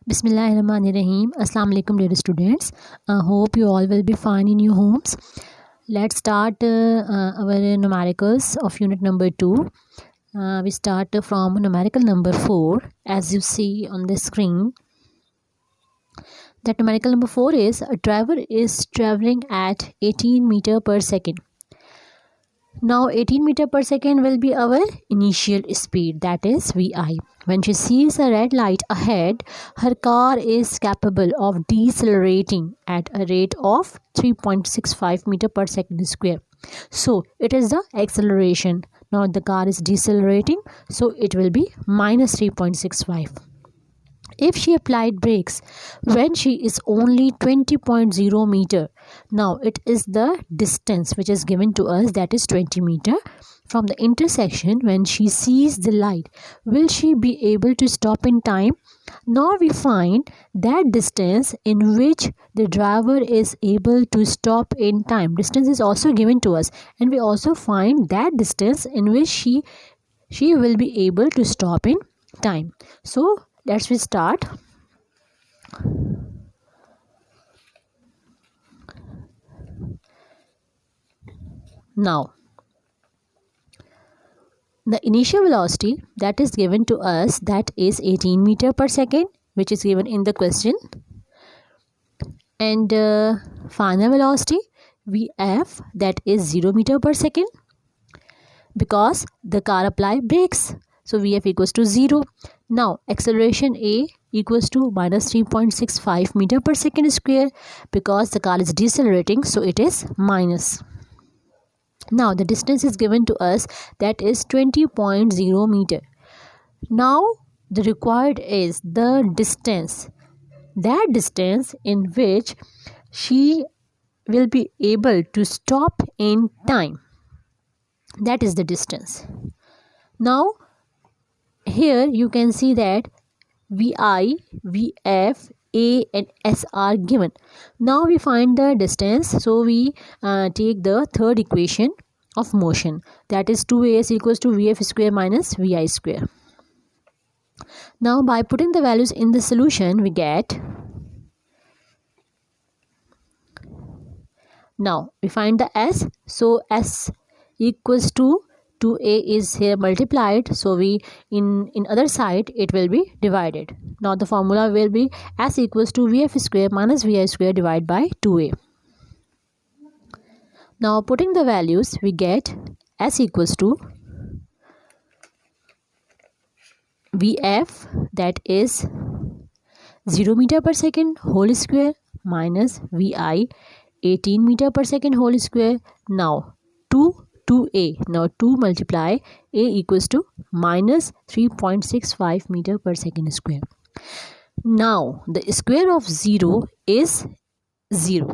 Bismillahirrahmanirrahim. Assalamu alaikum dear students. Hope you all will be fine in your homes. Let's start our numericals of unit number 2. We start from numerical number 4. As you see on the screen, that numerical number 4 is a driver is traveling at 18 meter per second. Now 18 meter per second will be our initial speed, that is Vi. When she sees a red light ahead, her car is capable of decelerating at a rate of 3.65 meter per second square. So it is the acceleration. Now the car is decelerating, so it will be minus 3.65. If she applied brakes when she is only 20.0 meter, now it is the distance which is given to us, that is 20 meter, from the intersection. When she sees the light, will she be able to stop in time? Now we find that distance in which the driver is able to stop in time. Distance is also given to us, and we also find that distance in which she will be able to stop in time. So let's start. Now the initial velocity that is given to us, that is 18 meter per second, which is given in the question, and final velocity Vf, that is 0 meter per second, because the car apply brakes, so Vf equals to 0. Now acceleration A equals to minus 3.65 meter per second square, because the car is decelerating, so it is minus. Now the distance is given to us, that is 20.0 meter. Now the required is the distance, that distance in which she will be able to stop in time, that is the distance. Now here you can see that Vi, Vf, A and S are given. Now we find the distance, so we take the third equation of motion, that is 2As equals to Vf square minus Vi square. Now by putting the values in the solution, we get, now we find the S, so S equals to 2A is here multiplied, so we in other side it will be divided. Now the formula will be S equals to Vf square minus Vi square divided by 2A. Now putting the values, we get S equals to Vf, that is 0 meter per second whole square, minus Vi 18 meter per second whole square. Now 2A, now 2 multiply A equals to minus 3.65 meter per second square. Now the square of 0 is 0.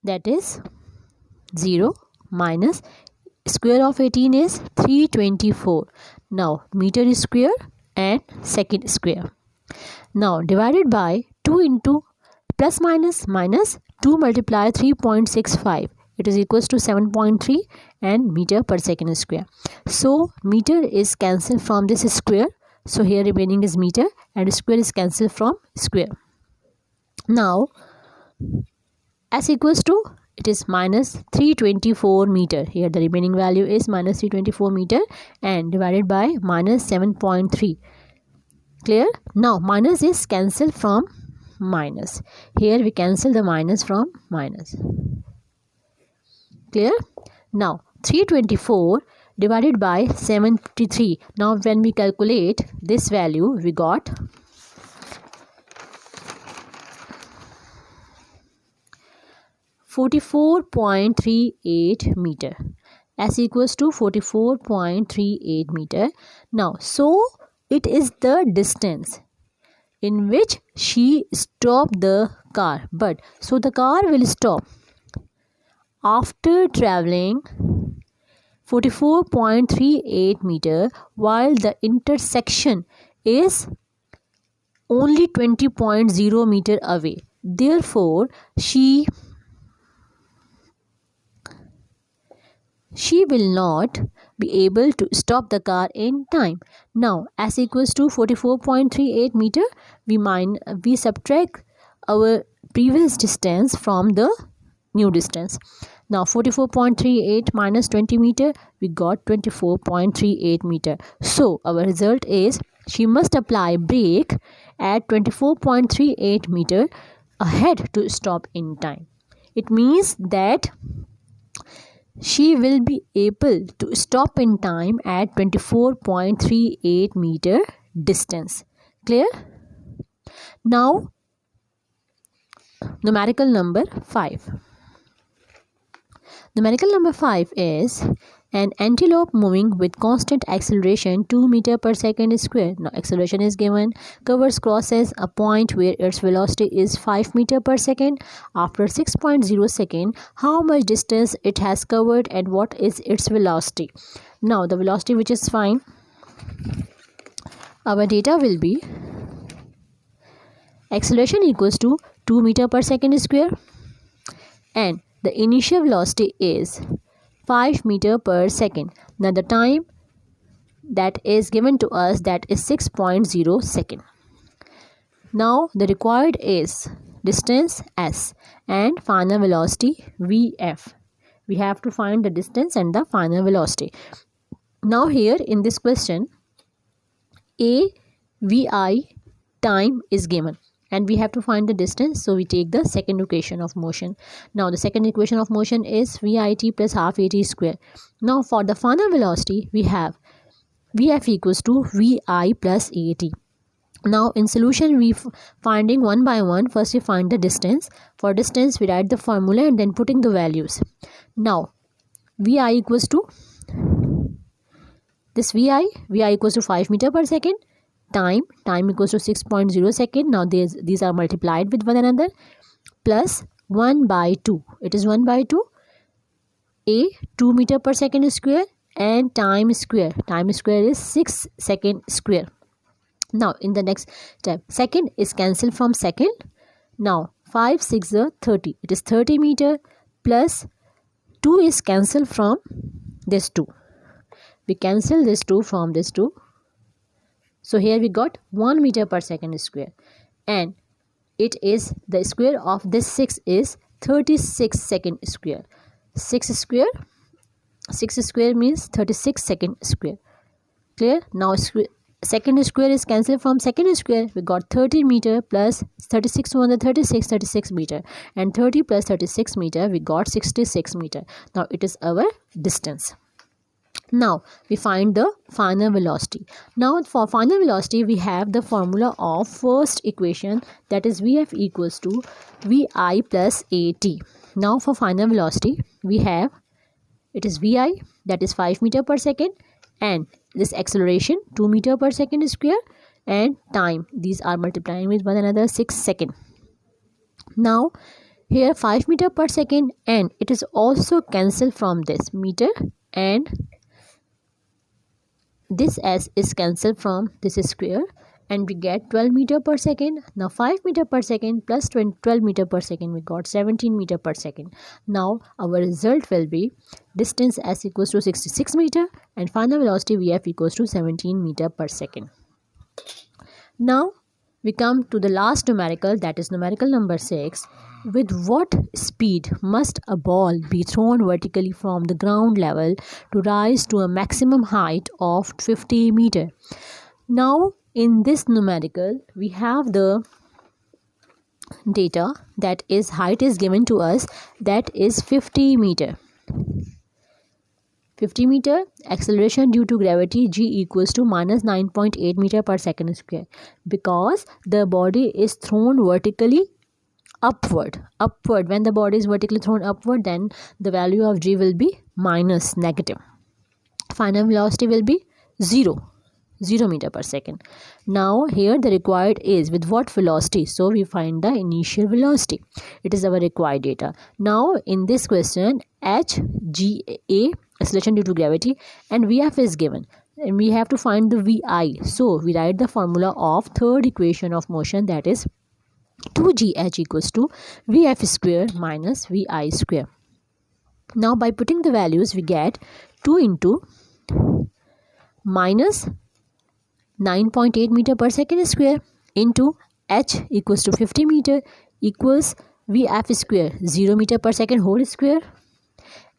That is 0 minus square of 18 is 324. Now meter is square and second square. Now divided by 2 into plus minus 2 multiply 3.65, it is equals to 7.3 and meter per second square. So meter is cancelled from this square, so here remaining is meter, and square is cancelled from square. Now S equals to, it is minus 324 meter, here the remaining value is minus 324 meter, and divided by minus 7.3. Clear? Now minus is cancelled from minus, here we cancel the minus from minus. Clear? Now 324 divided by 73. Now when we calculate this value, we got 44.38 meter. S equals to 44.38 meter. Now so it is the distance in which she stopped the car, but so the car will stop after traveling 44.38 meter, while the intersection is only 20.0 meter away. Therefore she will not be able to stop the car in time. Now s equals to 44.38 meter. We subtract our previous distance from the new distance. Now 44.38 minus 20 meter, we got 24.38 meter. So our result is she must apply brake at 24.38 meter ahead to stop in time. It means that she will be able to stop in time at 24.38 meter distance. Clear? Now numerical number 5. Numerical number 5 is an antelope moving with constant acceleration 2 meter per second square. Now acceleration is given, crosses a point where its velocity is 5 meter per second. After 6.0 second, how much distance it has covered and what is its velocity? Now the velocity, which is fine, our data will be acceleration equals to 2 meter per second square and the initial velocity is 5 meter per second. Now the time that is given to us, that is 6.0 second. Now the required is distance s and final velocity vf. We have to find the distance and the final velocity. Now here in this question, a vi time is given and we have to find the distance, so we take the second equation of motion. Now the second equation of motion is vit plus half at square. Now for the final velocity, we have vf equals to vi plus at. Now in solution, we finding one by one. First we find the distance. For distance, we write the formula and then putting the values. Now vi equals to this vi equals to 5 meter per second. Time equals to 6.0 second. Now these are multiplied with one another, plus 1 by 2. It is 1 by 2. A 2 meter per second square and time square is 6 second square. Now in the next step, second is cancelled from second. Now 5 6 30. It is 30 meter plus 2 is cancelled from this 2. We cancel this 2 from this 2. So here we got 1 meter per second square and it is the square of this 6 is 36 second square. 6 square means 36 second square. Clear? Now second square is cancelled from second square. We got 30 meter plus 36 1 36 meter and 30 plus 36 meter, we got 66 meter. Now it is our distance. Now we find the final velocity. Now for final velocity, we have the formula of first equation, that is vf equals to vi plus at. Now for final velocity, we have it is vi, that is 5 meter per second, and this acceleration 2 meter per second square, and time, these are multiplying with one another 6 second. Now here 5 meter per second and it is also cancelled from this meter and this s is cancelled from this square and we get 12 meter per second. Now 5 meter per second plus 12 meter per second, we got 17 meter per second. Now our result will be distance s equals to 66 meter and final velocity vf equals to 17 meter per second. Now we come to the last numerical, that is numerical number 6. With what speed must a ball be thrown vertically from the ground level to rise to a maximum height of 50 meter? Now in this numerical, we have the data, that is height is given to us, that is 50 meter. 50 meter, acceleration due to gravity g equals to minus 9.8 meter per second square, because the body is thrown vertically upward. When the body is vertically thrown upward, then the value of g will be minus, negative. Final velocity will be 0 meter per second. Now here the required is with what velocity, so we find the initial velocity. It is our required data. Now in this question, h, g, a, acceleration due to gravity, and vf is given and we have to find the vi. So we write the formula of third equation of motion, that is 2gh equals to vf square minus vi square. Now by putting the values, we get 2 into minus 9.8 meter per second square into h equals to 50 meter equals Vf square 0 meter per second whole square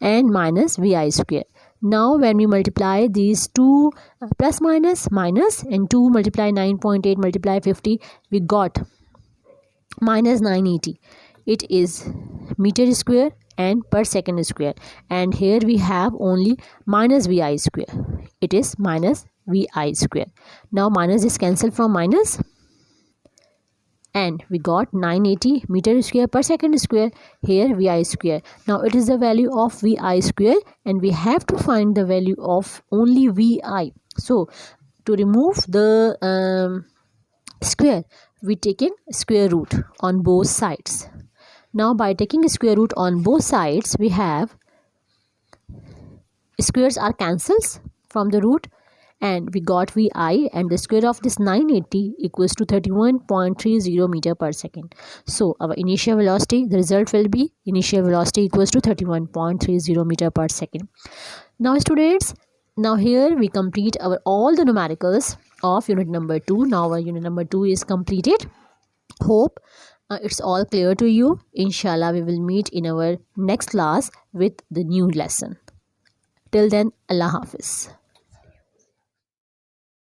and minus Vi square. Now when we multiply these two plus minus and 2 multiply 9.8 multiply 50, we got minus 980. It is meter square and per second square, and here we have only minus Vi square. It is minus Vi square. Now minus is cancelled from minus and we got 980 meter square per second square, here Vi square. Now it is the value of Vi square and we have to find the value of only Vi. So to remove the square, we taking square root on both sides. Now by taking square root on both sides, we have squares are cancelled from the root and we got Vi, and the square of this 980 equals to 31.30 meter per second. So our initial velocity, the result will be initial velocity equals to 31.30 meter per second. Now students, now here we complete our all the numericals of unit number 2. Now our unit number 2 is completed. Hope it's all clear to you. Inshallah, we will meet in our next class with the new lesson. Till then, Allah Hafiz.